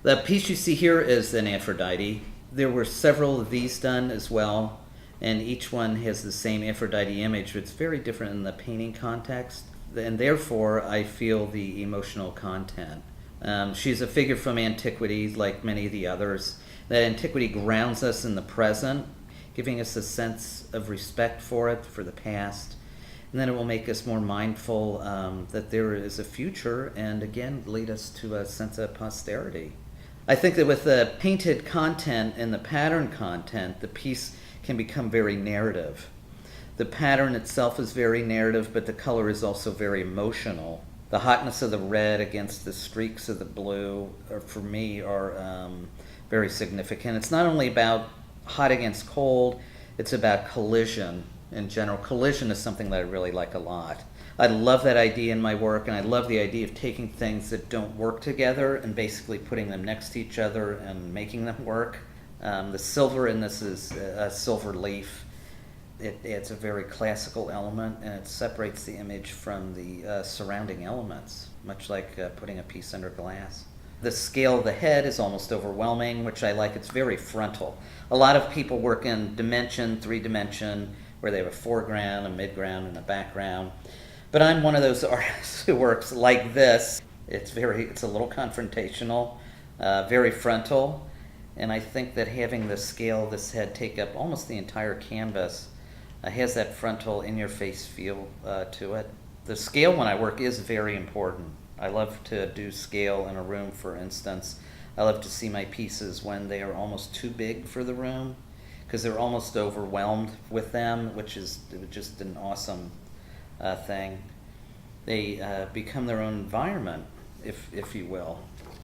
The piece you see here is an Aphrodite. There were several of these done as well, and each one has the same Aphrodite image, but it's very different in the painting context, and therefore I feel the emotional content. She's a figure from antiquity, like many of the others. That antiquity grounds us in the present, giving us a sense of respect for it, for the past, and then it will make us more mindful that there is a future, and again lead us to a sense of posterity. I think that with the painted content and the pattern content, the piece can become very narrative. The pattern itself is very narrative, but the color is also very emotional. The hotness of the red against the streaks of the blue, for me, are very significant. It's not only about hot against cold, it's about collision in general. Collision is something that I really like a lot. I love that idea in my work, and I love the idea of taking things that don't work together and basically putting them next to each other and making them work. The silver in this is a silver leaf. It adds a very classical element, and it separates the image from the surrounding elements, much like putting a piece under glass. The scale of the head is almost overwhelming, which I like. It's very frontal. A lot of people work in dimension, 3-dimension, where they have a foreground, a midground, and a background. But I'm one of those artists who works like this. It's a little confrontational, very frontal, and I think that having the scale of this head take up almost the entire canvas has that frontal, in-your-face feel to it. The scale when I work is very important. I love to do scale in a room, for instance. I love to see my pieces when they are almost too big for the room, because they're almost overwhelmed with them, which is just an awesome thing. They become their own environment, if you will.